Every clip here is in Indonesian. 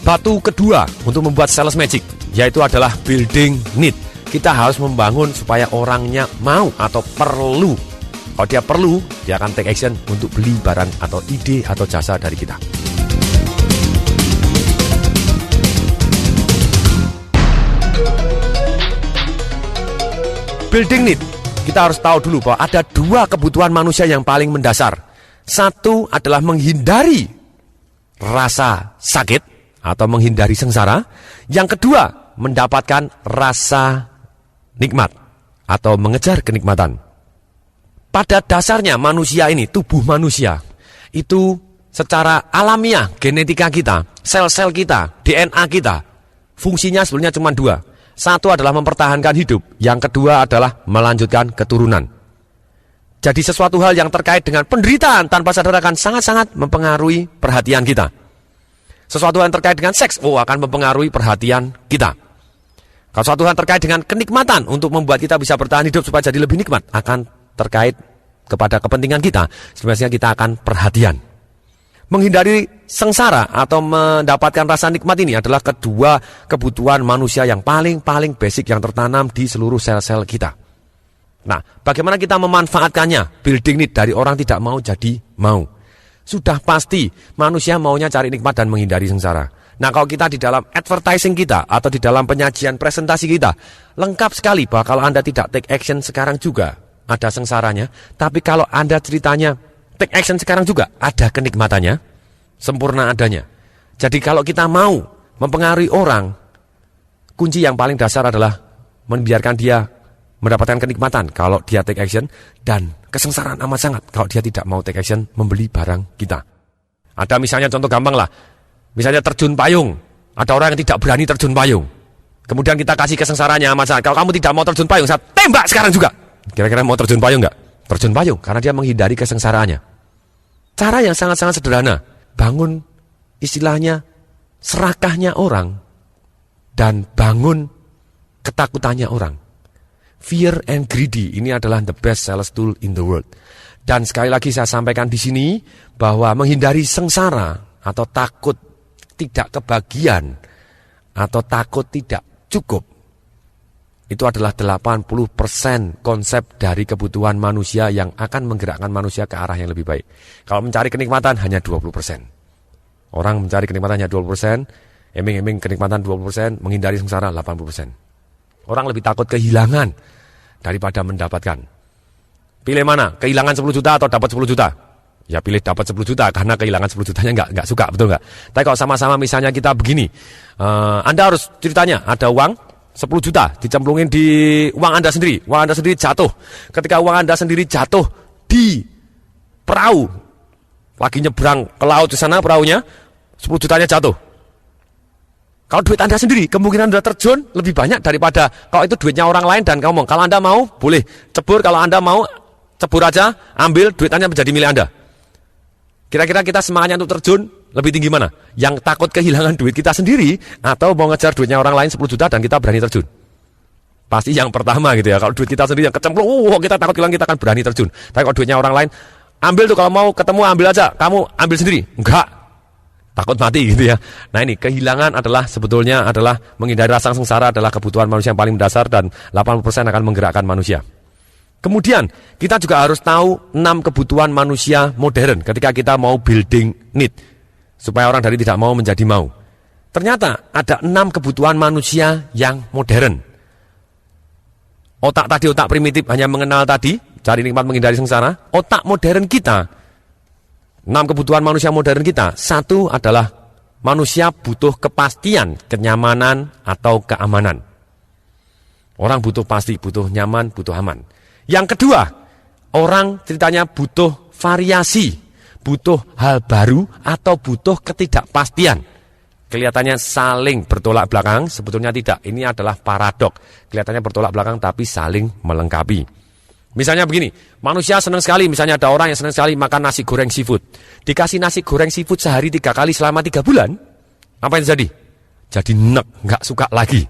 Batu kedua untuk membuat sales magic, yaitu adalah building need. Kita harus membangun supaya orangnya mau atau perlu. Kalau dia perlu, dia akan take action untuk beli barang atau ide atau jasa dari kita. Building need, kita harus tahu dulu bahwa ada dua kebutuhan manusia yang paling mendasar. Satu adalah menghindari rasa sakit atau menghindari sengsara. Yang kedua, mendapatkan rasa nikmat atau mengejar kenikmatan. Pada dasarnya manusia ini, tubuh manusia itu secara alamiah, genetika kita, sel-sel kita, DNA kita, fungsinya sebenarnya cuma dua. Satu adalah mempertahankan hidup, yang kedua adalah melanjutkan keturunan. Jadi sesuatu hal yang terkait dengan penderitaan tanpa sadar akan sangat-sangat mempengaruhi perhatian kita. Sesuatu yang terkait dengan seks, akan mempengaruhi perhatian kita. Kalau sesuatu yang terkait dengan kenikmatan untuk membuat kita bisa bertahan hidup supaya jadi lebih nikmat, akan terkait kepada kepentingan kita, sebenarnya kita akan perhatian. Menghindari sengsara atau mendapatkan rasa nikmat ini adalah kedua kebutuhan manusia yang paling basic yang tertanam di seluruh sel-sel kita. Nah, bagaimana kita memanfaatkannya? Building need dari orang tidak mau jadi mau. Sudah pasti manusia maunya cari nikmat dan menghindari sengsara. Nah, kalau kita di dalam advertising kita atau di dalam penyajian presentasi kita, lengkap sekali bahwa kalau Anda tidak take action sekarang juga ada sengsaranya. Tapi kalau Anda ceritanya take action sekarang juga ada kenikmatannya, sempurna adanya. Jadi kalau kita mau mempengaruhi orang, kunci yang paling dasar adalah membiarkan dia mendapatkan kenikmatan kalau dia take action, dan kesengsaraan amat sangat kalau dia tidak mau take action membeli barang kita. Ada misalnya contoh gampang lah, misalnya terjun payung. Ada orang yang tidak berani terjun payung, kemudian kita kasih kesengsaraannya amat sangat. Kalau kamu tidak mau terjun payung, saya tembak sekarang juga. Kira-kira mau terjun payung nggak? Terjun payung, karena dia menghindari kesengsaraannya. Cara yang sangat-sangat sederhana, bangun istilahnya serakahnya orang dan bangun ketakutannya orang. Fear and greedy, ini adalah the best sales tool in the world. Dan sekali lagi saya sampaikan di sini bahwa menghindari sengsara atau takut tidak kebagian atau takut tidak cukup, itu adalah 80% konsep dari kebutuhan manusia yang akan menggerakkan manusia ke arah yang lebih baik. Kalau mencari kenikmatan hanya 20%. Orang mencari kenikmatan hanya 20%, eming-eming kenikmatan 20%, menghindari sengsara 80%. Orang lebih takut kehilangan daripada mendapatkan. Pilih mana? Kehilangan 10 juta atau dapat 10 juta? Ya pilih dapat 10 juta karena kehilangan 10 jutanya nggak suka, betul nggak? Tapi kalau sama-sama misalnya kita begini, Anda harus ceritanya ada uang 10 juta dicemplungin di uang Anda sendiri. Uang Anda sendiri jatuh. Ketika uang Anda sendiri jatuh di perahu, lagi nyebrang ke laut di sana perahunya, 10 jutanya jatuh. Kalau duit Anda sendiri, kemungkinan Anda terjun lebih banyak daripada kalau itu duitnya orang lain dan kamu ngomong, kalau Anda mau, boleh cebur, kalau Anda mau, cebur aja, ambil, duit Anda menjadi milik Anda. Kira-kira kita semangatnya untuk terjun, lebih tinggi mana? Yang takut kehilangan duit kita sendiri, atau mau ngejar duitnya orang lain 10 juta dan kita berani terjun? Pasti yang pertama gitu ya, kalau duit kita sendiri yang kecemplung, kita takut hilang, kita akan berani terjun. Tapi kalau duitnya orang lain, ambil tuh, kalau mau ketemu ambil aja, kamu ambil sendiri. Enggak. Takut mati gitu ya. Nah ini kehilangan adalah sebetulnya adalah menghindari rasa sengsara adalah kebutuhan manusia yang paling mendasar dan 80% akan menggerakkan manusia. Kemudian kita juga harus tahu 6 kebutuhan manusia modern ketika kita mau building need supaya orang dari tidak mau menjadi mau. Ternyata ada 6 kebutuhan manusia yang modern. Otak tadi, otak primitif hanya mengenal tadi, cari nikmat menghindari sengsara. Otak modern kita, 6 kebutuhan manusia modern kita. Satu adalah manusia butuh kepastian, kenyamanan, atau keamanan. Orang butuh pasti, butuh nyaman, butuh aman. Yang kedua, orang ceritanya butuh variasi, butuh hal baru, atau butuh ketidakpastian. Kelihatannya saling bertolak belakang, sebetulnya tidak. Ini adalah paradok. Kelihatannya bertolak belakang, tapi saling melengkapi. Misalnya begini, manusia senang sekali, misalnya ada orang yang senang sekali makan nasi goreng seafood. Dikasih nasi goreng seafood sehari 3 kali selama 3 bulan, apa yang terjadi? Jadi nggak suka lagi.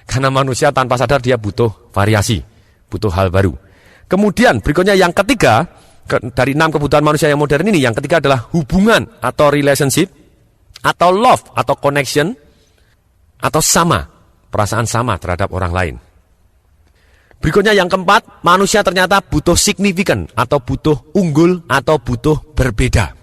Karena manusia tanpa sadar dia butuh variasi, butuh hal baru. Kemudian berikutnya yang ketiga, dari 6 kebutuhan manusia yang modern ini, yang ketiga adalah hubungan atau relationship. atau love, atau connection, atau sama, perasaan sama terhadap orang lain. Berikutnya yang keempat, manusia ternyata butuh signifikan, atau butuh unggul, atau butuh berbeda.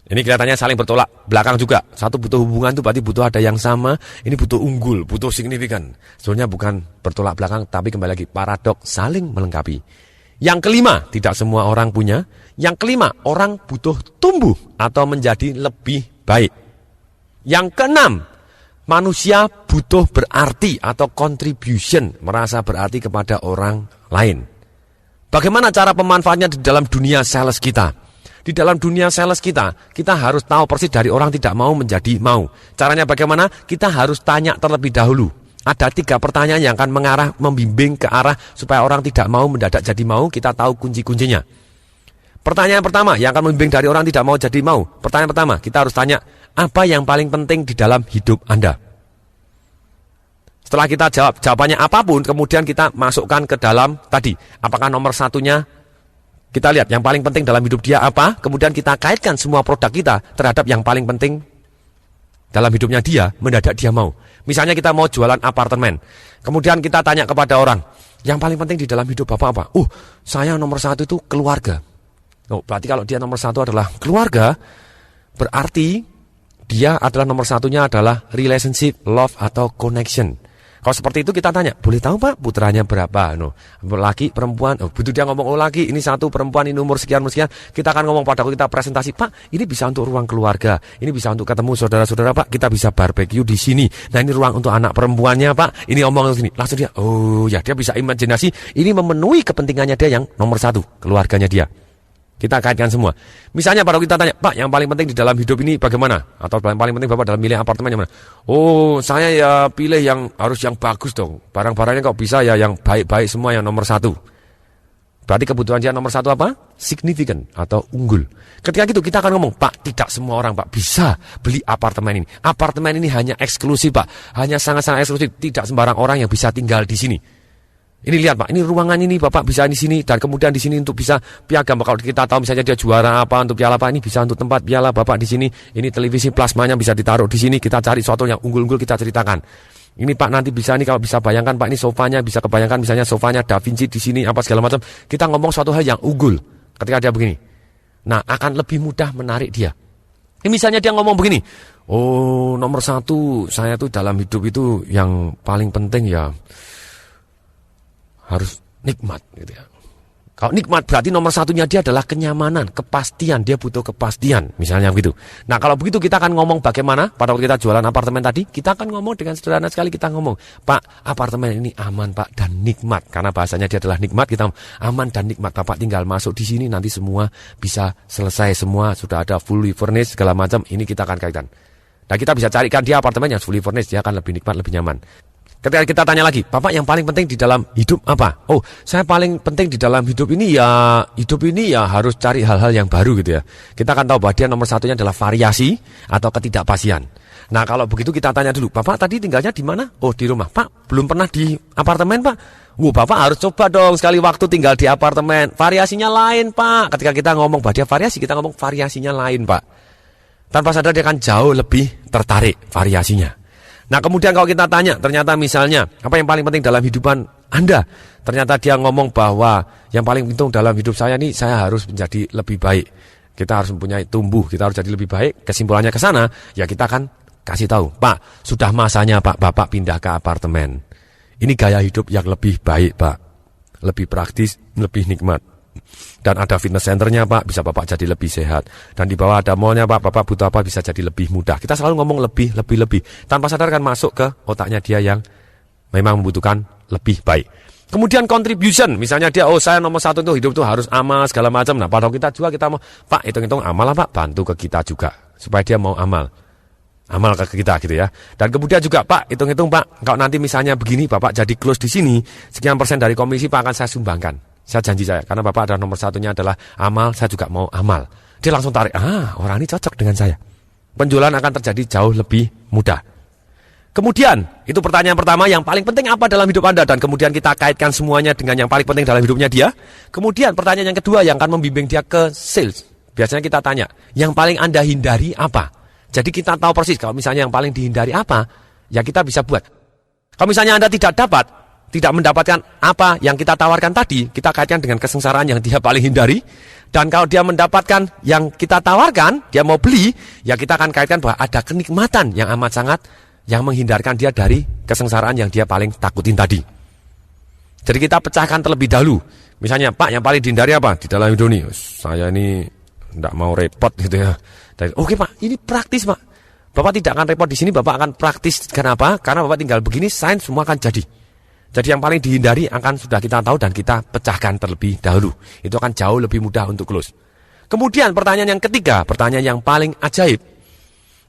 Ini kelihatannya saling bertolak belakang juga. Satu butuh hubungan itu berarti butuh ada yang sama, ini butuh unggul, butuh signifikan. Sebenarnya bukan bertolak belakang, tapi kembali lagi paradoks, saling melengkapi. Yang kelima, tidak semua orang punya. Yang kelima, orang butuh tumbuh atau menjadi lebih baik. Yang keenam, manusia butuh berarti atau contribution, merasa berarti kepada orang lain. Bagaimana cara pemanfaatnya di dalam dunia sales kita? Di dalam dunia sales kita harus tahu persis dari orang tidak mau menjadi mau. Caranya bagaimana? Kita harus tanya terlebih dahulu. Ada 3 pertanyaan yang akan membimbing ke arah supaya orang tidak mau mendadak jadi mau, kita tahu kunci-kuncinya. Pertanyaan pertama yang akan membimbing dari orang tidak mau jadi mau. Pertanyaan pertama, kita harus tanya, apa yang paling penting di dalam hidup Anda? Setelah kita jawab, jawabannya apapun, kemudian kita masukkan ke dalam tadi. Apakah nomor satunya, kita lihat yang paling penting dalam hidup dia apa, kemudian kita kaitkan semua produk kita terhadap yang paling penting dalam hidupnya dia, mendadak dia mau. Misalnya kita mau jualan apartemen, kemudian kita tanya kepada orang, yang paling penting di dalam hidup Bapak apa? Saya nomor 1 itu keluarga. Berarti kalau dia nomor 1 adalah keluarga, berarti dia adalah nomor 1-nya adalah relationship, love, atau connection. Kalau seperti itu kita tanya, boleh tahu Pak putranya berapa? Laki, perempuan, begitu dia ngomong, laki, ini 1, perempuan, ini umur sekian, kita akan ngomong pada kita presentasi, Pak, ini bisa untuk ruang keluarga, ini bisa untuk ketemu saudara-saudara Pak, kita bisa barbeque di sini. Nah ini ruang untuk anak perempuannya Pak, ini omong sini. Langsung dia, dia bisa imajinasi, ini memenuhi kepentingannya dia yang nomor 1, keluarganya dia. Kita kaitkan semua. Misalnya pada kita tanya, Pak, yang paling penting di dalam hidup ini bagaimana? Atau yang paling penting Bapak dalam milih apartemen yang mana? Saya ya pilih yang harus yang bagus dong. Barang-barangnya kok bisa ya yang baik-baik semua, yang nomor 1. Berarti kebutuhan dia nomor 1 apa? Signifikan atau unggul. Ketika gitu kita akan ngomong, Pak, tidak semua orang Pak bisa beli apartemen ini. Apartemen ini hanya eksklusif Pak. Hanya sangat-sangat eksklusif. Tidak sembarang orang yang bisa tinggal di sini. Ini lihat Pak, ini ruangan ini Bapak bisa di sini, dan kemudian di sini untuk bisa piagam. Kalau kita tahu misalnya dia juara apa, untuk piala apa, ini bisa untuk tempat piala Bapak di sini. Ini televisi plasmanya bisa ditaruh di sini. Kita cari sesuatu yang unggul-unggul, kita ceritakan. Ini Pak nanti bisa nih, kalau bisa bayangkan Pak, ini sofanya bisa kebayangkan misalnya sofanya Da Vinci di sini apa segala macam. Kita ngomong suatu hal yang unggul ketika dia begini. Nah, akan lebih mudah menarik dia. Ini misalnya dia ngomong begini, nomor 1 saya tuh dalam hidup itu yang paling penting ya harus nikmat gitu ya. Kalau nikmat berarti nomor 1-nya dia adalah kenyamanan, kepastian, dia butuh kepastian, misalnya begitu. Nah kalau begitu kita akan ngomong bagaimana pada waktu kita jualan apartemen tadi, kita akan ngomong dengan sederhana sekali, kita ngomong, Pak, apartemen ini aman Pak dan nikmat, karena bahasanya dia adalah nikmat, kita aman dan nikmat, Bapak tinggal masuk di sini nanti semua bisa selesai, semua sudah ada fully furnished segala macam, ini kita akan kaitkan. Nah kita bisa carikan dia apartemen yang fully furnished, dia akan lebih nikmat, lebih nyaman. Ketika kita tanya lagi, Bapak yang paling penting di dalam hidup apa? Saya paling penting di dalam hidup ini ya harus cari hal-hal yang baru gitu ya. Kita akan tahu bahwa dia nomor 1-nya adalah variasi atau ketidakpastian. Nah kalau begitu kita tanya dulu, Bapak tadi tinggalnya di mana? Di rumah. Pak, belum pernah di apartemen Pak? Bapak harus coba dong sekali waktu tinggal di apartemen. Variasinya lain Pak. Ketika kita ngomong bahwa dia variasi, kita ngomong variasinya lain Pak. Tanpa sadar dia akan jauh lebih tertarik variasinya. Nah kemudian kalau kita tanya, ternyata misalnya, apa yang paling penting dalam hidupan Anda? Ternyata dia ngomong bahwa yang paling penting dalam hidup saya ini, saya harus menjadi lebih baik. Kita harus mempunyai tumbuh, kita harus jadi lebih baik. Kesimpulannya ke sana, ya kita akan kasih tahu, Pak, sudah masanya Pak, Bapak pindah ke apartemen. Ini gaya hidup yang lebih baik Pak. Lebih praktis, lebih nikmat. Dan ada fitness centernya Pak, bisa Bapak jadi lebih sehat. Dan di bawah ada mallnya Pak, Bapak butuh apa bisa jadi lebih mudah. Kita selalu ngomong lebih. Tanpa sadar kan masuk ke otaknya dia yang memang membutuhkan lebih baik. Kemudian contribution, misalnya dia, saya nomor 1 itu hidup itu harus amal segala macam. Nah pada kita juga kita mau, Pak hitung-hitung amal lah Pak, bantu ke kita juga. Supaya dia mau amal ke kita gitu ya. Dan kemudian juga Pak, hitung-hitung Pak, kalau nanti misalnya begini Bapak jadi close di sini, sekian persen dari komisi Pak akan saya sumbangkan. Saya janji saya, karena Bapak ada nomor 1-nya adalah amal, saya juga mau amal. Dia langsung tarik, orang ini cocok dengan saya. Penjualan akan terjadi jauh lebih mudah. Kemudian, itu pertanyaan pertama, yang paling penting apa dalam hidup Anda? Dan kemudian kita kaitkan semuanya dengan yang paling penting dalam hidupnya dia. Kemudian pertanyaan yang kedua yang akan membimbing dia ke sales. Biasanya kita tanya, yang paling Anda hindari apa? Jadi kita tahu persis kalau misalnya yang paling dihindari apa, ya kita bisa buat. Kalau misalnya Anda tidak mendapatkan apa yang kita tawarkan tadi, kita kaitkan dengan kesengsaraan yang dia paling hindari. Dan kalau dia mendapatkan yang kita tawarkan, dia mau beli, ya kita akan kaitkan bahwa ada kenikmatan yang amat sangat yang menghindarkan dia dari kesengsaraan yang dia paling takutin tadi. Jadi kita pecahkan terlebih dahulu. Misalnya, Pak, yang paling dihindari apa di dalam hidup ini? Saya ini tidak mau repot gitu ya. Oke Pak, ini praktis Pak. Bapak tidak akan repot di sini, Bapak akan praktis. Kenapa? Karena Bapak tinggal begini, sains semua akan jadi. Jadi yang paling dihindari akan sudah kita tahu dan kita pecahkan terlebih dahulu. Itu akan jauh lebih mudah untuk close. Kemudian pertanyaan yang ketiga, pertanyaan yang paling ajaib,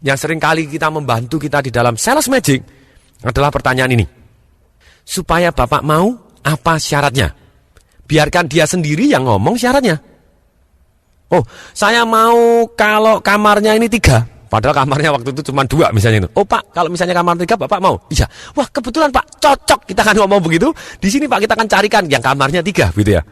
yang sering kali kita membantu kita di dalam sales magic, adalah pertanyaan ini. Supaya Bapak mau, apa syaratnya? Biarkan dia sendiri yang ngomong syaratnya. Oh, saya mau kalau kamarnya ini 3. Padahal kamarnya waktu itu cuma 2 misalnya itu. Oh Pak, kalau misalnya kamar 3 Bapak mau? Iya. Wah kebetulan Pak, cocok. Kita akan ngomong begitu. Di sini Pak kita akan carikan yang kamarnya 3 gitu ya.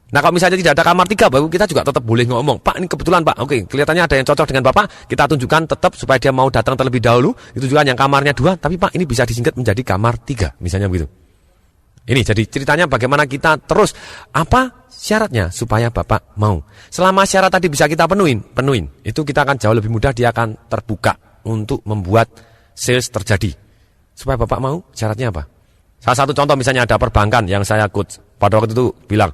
Nah kalau misalnya tidak ada kamar 3, baru kita juga tetap boleh ngomong. Pak ini kebetulan Pak, oke kelihatannya ada yang cocok dengan Bapak. Kita tunjukkan tetap supaya dia mau datang terlebih dahulu. Itu juga yang kamarnya 2, tapi Pak ini bisa disingkat menjadi kamar 3 misalnya begitu. Ini jadi ceritanya bagaimana kita terus apa syaratnya supaya Bapak mau. Selama syarat tadi bisa kita penuhin, itu kita akan jauh lebih mudah, dia akan terbuka untuk membuat sales terjadi. Supaya Bapak mau, syaratnya apa? Salah satu contoh misalnya ada perbankan yang saya coach pada waktu itu bilang,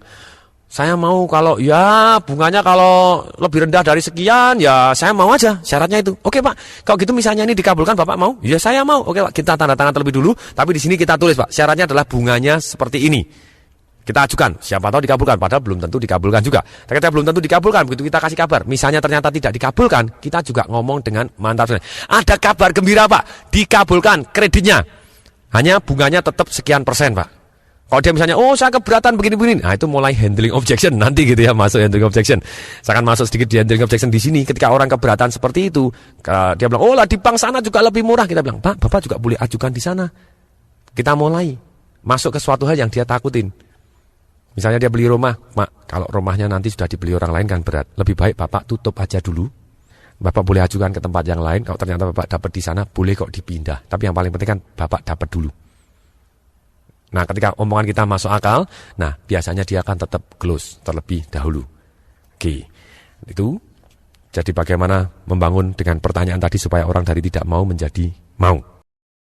saya mau kalau ya bunganya kalau lebih rendah dari sekian ya saya mau aja syaratnya itu. Oke Pak, kalau gitu misalnya ini dikabulkan Bapak mau? Ya saya mau. Oke Pak, kita tanda tangan terlebih dulu. Tapi di sini kita tulis Pak, syaratnya adalah bunganya seperti ini. Kita ajukan, siapa tahu dikabulkan, padahal belum tentu dikabulkan juga. Ternyata belum tentu dikabulkan, begitu kita kasih kabar. Misalnya ternyata tidak dikabulkan, kita juga ngomong dengan mantap. Ada kabar gembira Pak, dikabulkan kreditnya. Hanya bunganya tetap sekian persen Pak. Kalau dia misalnya, oh saya keberatan begini-begini, nah itu mulai handling objection nanti gitu ya, masuk handling objection. Saya akan masuk sedikit di handling objection di sini. Ketika orang keberatan seperti itu, dia bilang, oh lah di bank sana juga lebih murah. Kita bilang, Pak, Bapak juga boleh ajukan di sana. Kita mulai masuk ke suatu hal yang dia takutin. Misalnya dia beli rumah, Mak, kalau rumahnya nanti sudah dibeli orang lain kan berat. Lebih baik Bapak tutup aja dulu. Bapak boleh ajukan ke tempat yang lain. Kalau ternyata Bapak dapat di sana, boleh kok dipindah. Tapi yang paling penting kan Bapak dapat dulu. Nah ketika omongan kita masuk akal, nah biasanya dia akan tetap close terlebih dahulu. Oke, itu jadi bagaimana membangun dengan pertanyaan tadi supaya orang dari tidak mau menjadi mau.